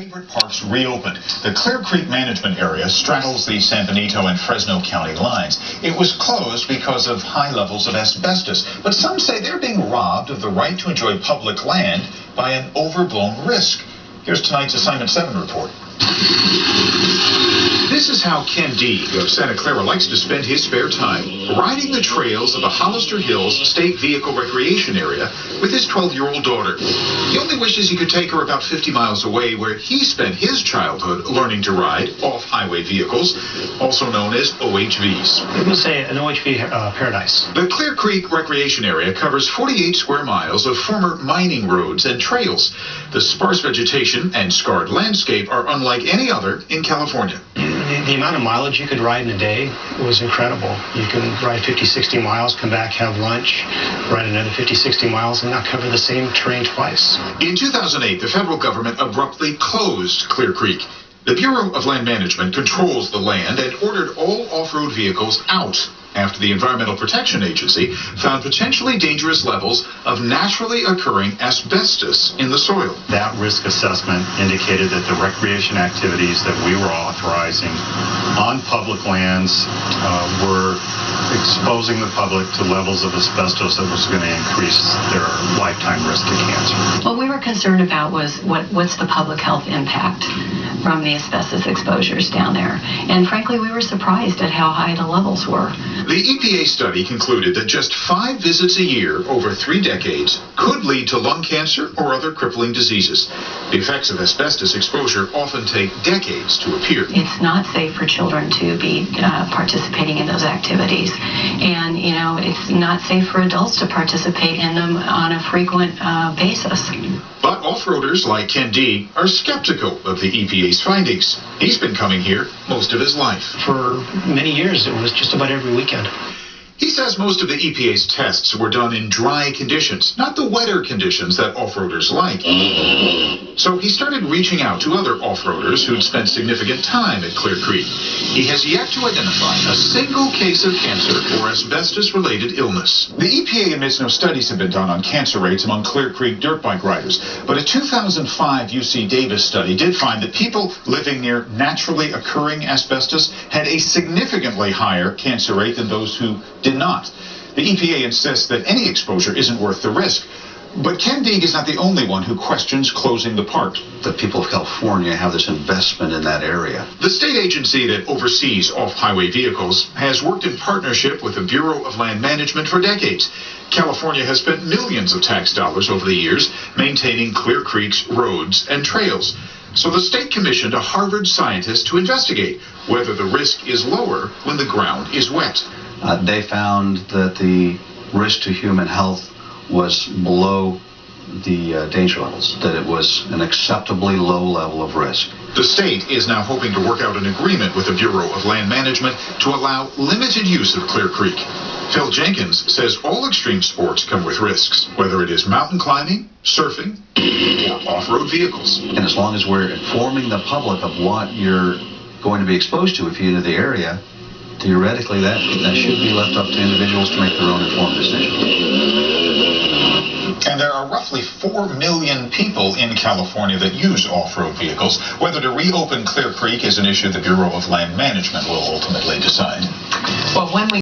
Favorite parks reopened. The Clear Creek management area straddles the San Benito and Fresno County lines. It was closed because of high levels of asbestos, but some say they're being robbed of the right to enjoy public land by an overblown risk. Here's tonight's Assignment 7 report. This is how Ken Deeg of Santa Clara likes to spend his spare time, riding the trails of the Hollister Hills State Vehicle Recreation Area with his 12-year-old daughter. He only wishes he could take her about 50 miles away where he spent his childhood learning to ride off-highway vehicles, also known as OHVs. It was an OHV paradise. The Clear Creek Recreation Area covers 48 square miles of former mining roads and trails. The sparse vegetation and scarred landscape are unlike any other in California. The amount of mileage you could ride in a day was incredible. You can ride 50, 60 miles, come back, have lunch, ride another 50, 60 miles, and not cover the same terrain twice. In 2008, the federal government abruptly closed Clear Creek. The Bureau of Land Management controls the land and ordered all off-road vehicles out after the Environmental Protection Agency found potentially dangerous levels of naturally occurring asbestos in the soil. That risk assessment indicated that the recreation activities that we were authorizing on public lands were exposing the public to levels of asbestos that was going to increase their lifetime risk of cancer. What we were concerned about was what's the public health impact from the asbestos exposures down there. And frankly, we were surprised at how high the levels were. The EPA study concluded that just 5 visits a year over 3 decades could lead to lung cancer or other crippling diseases. The effects of asbestos exposure often take decades to appear. It's not safe for children to be participating in those activities. And, it's not safe for adults to participate in them on a frequent basis. But off-roaders like Ken Deeg are skeptical of the EPA's findings. He's been coming here most of his life. For many years, it was just about every weekend. He says most of the EPA's tests were done in dry conditions, not the wetter conditions that off-roaders like. So he started reaching out to other off-roaders who'd spent significant time at Clear Creek. He has yet to identify a single case of cancer or asbestos-related illness. The EPA admits no studies have been done on cancer rates among Clear Creek dirt bike riders, but a 2005 UC Davis study did find that people living near naturally occurring asbestos had a significantly higher cancer rate than those who did not. The EPA insists that any exposure isn't worth the risk. But Ken Deeg is not the only one who questions closing the park. The people of California have this investment in that area. The state agency that oversees off-highway vehicles has worked in partnership with the Bureau of Land Management for decades. California has spent millions of tax dollars over the years maintaining Clear Creek's roads and trails. So the state commissioned a Harvard scientist to investigate whether the risk is lower when the ground is wet. They found that the risk to human health was below the danger levels, that it was an acceptably low level of risk. The state is now hoping to work out an agreement with the Bureau of Land Management to allow limited use of Clear Creek. Phil Jenkins says all extreme sports come with risks, whether it is mountain climbing, surfing, or off-road vehicles. And as long as we're informing the public of what you're going to be exposed to if you enter the area, theoretically that should be left up to individuals to make their own informed decisions. And there are roughly 4 million people in California that use off-road vehicles. Whether to reopen Clear Creek is an issue the Bureau of Land Management will ultimately decide. Well, when we